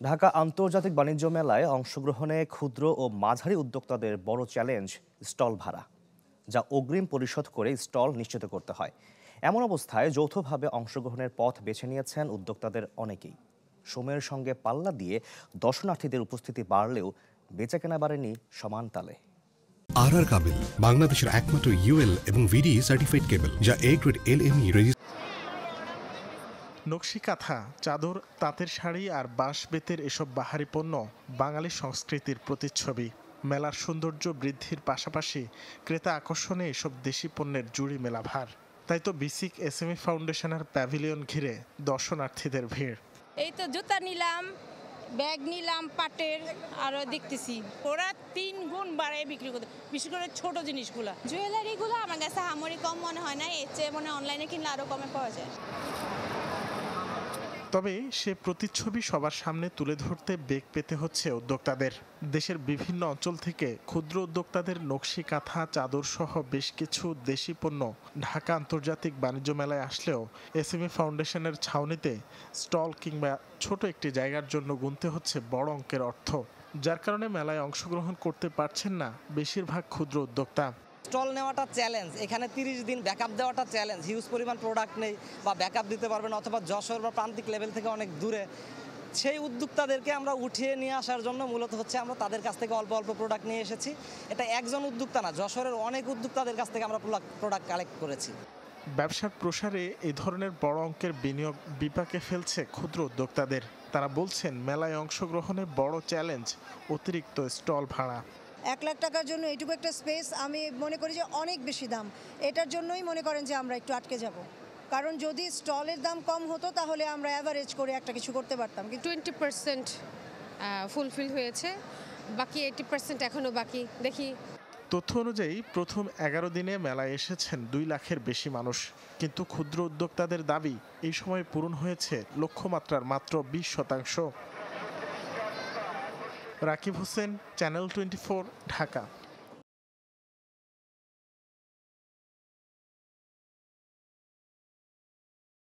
ঢাকা আন্তর্জাতিক বাণিজ্য মেলায় অংশগ্রহণে ক্ষুদ্র ও মাঝারি উদ্যোক্তাদের বড় চ্যালেঞ্জ স্টল ভাড়া, যা অগ্রিম পরিশোধ করে স্টল নিশ্চিত করতে হয়। এমন অবস্থায় যৌথভাবে অংশগ্রহণের পথ বেছে নিয়েছেন উদ্যোক্তাদের অনেকেই। সময়ের সঙ্গে পাল্লা দিয়ে দর্শনার্থীদের উপস্থিতি বাড়লেও বেচাকেনা বাড়েনি সমান তালে। কাবিল বাংলাদেশের একমাত্র ইউএল এবং ভিডি সার্টিফাইড কেবল, যা এ গ্রেড LME নকশি কাঁথা, চাদর, তাঁতের শাড়ি আর বাঁশ বেতের এসব বাহারি পণ্য বাঙালি সংস্কৃতির প্রতিচ্ছবি। মেলার সৌন্দর্য বৃদ্ধির পাশাপাশি ক্রেতা আকর্ষণে এসব দেশি পণ্যের জুড়ি মেলা ভার। তাই তো বিসিক SME ফাউন্ডেশনের প্যাভিলিয়ন ঘিরে দর্শনার্থীদের ভিড়। এই তো জুতা নিলাম, ব্যাগ নিলাম পাটের, আরও দেখতেছি ওরা 3 গুণ বাড়ায় বিক্রি করতে, বিশেষ করে ছোট জিনিসগুলো। জুয়েলারিগুলো আমার কাছে হামরি কম মনে হয় না, এর চেয়ে মনে অনলাইনে কিনলে আরও কমে পাওয়া যায়। তবে সে প্রতিচ্ছবি সবার সামনে তুলে ধরতে বেগ পেতে হচ্ছে উদ্যোক্তাদের। দেশের বিভিন্ন অঞ্চল থেকে ক্ষুদ্র উদ্যোক্তাদের নকশি কাঁথা, চাদর সহ বেশ কিছু দেশি পণ্য ঢাকা আন্তর্জাতিক বাণিজ্য মেলায় আসলেও SME ফাউন্ডেশনের ছাউনিতে স্টল কিংবা ছোট একটি জায়গার জন্য গুনতে হচ্ছে বড় অঙ্কের অর্থ, যার কারণে মেলায় অংশগ্রহণ করতে পারছেন না বেশিরভাগ ক্ষুদ্র উদ্যোক্তা। স্টল নেওয়াটা চ্যালেঞ্জ, এখানে 30 দিন ব্যাকআপ দেওয়াটা চ্যালেঞ্জ। হিউজ পরিমাণ প্রোডাক্ট নেই বা ব্যাকআপ দিতে পারবেন, অথবা যশোর বা প্রান্তিক লেভেল থেকে অনেক দূরে। সেই উদ্যোক্তাদেরকে আমরা উঠিয়ে নিয়ে আসার জন্য মূলত হচ্ছে আমরা তাদের কাছ থেকে অল্প অল্প প্রোডাক্ট নিয়ে এসেছি। এটা একজন উদ্যোক্তা না, যশোরের অনেক উদ্যোক্তাদের কাছ থেকে আমরা প্রোডাক্ট কালেক্ট করেছি। ব্যবসার প্রসারে এই ধরনের বড় অঙ্কের বিনিয়োগ বিপাকে ফেলছে ক্ষুদ্র উদ্যোক্তাদের। তারা বলছেন মেলায় অংশগ্রহণে বড় চ্যালেঞ্জ অতিরিক্ত স্টল ভাড়া। 1 লাখ টাকার জন্য এইটুকু একটা স্পেস আমি মনে করি যে অনেক বেশি দাম। এটার জন্যই মনে করেন যে আমরা একটু আটকে যাব, কারণ যদি স্টলের দাম কম হতো তাহলে আমরা অ্যাভারেজ করে একটা কিছু করতে পারতাম। 20% ফুলফিল হয়েছে, বাকি 80% এখনও বাকি। দেখি। তথ্য অনুযায়ী প্রথম 11 দিনে মেলায় এসেছেন 2 লাখের বেশি মানুষ, কিন্তু ক্ষুদ্র উদ্যোক্তাদের দাবি এই সময় পূরণ হয়েছে লক্ষ্যমাত্রার মাত্র 20%। রাকিব হোসেন, চ্যানেল 24, ঢাকা।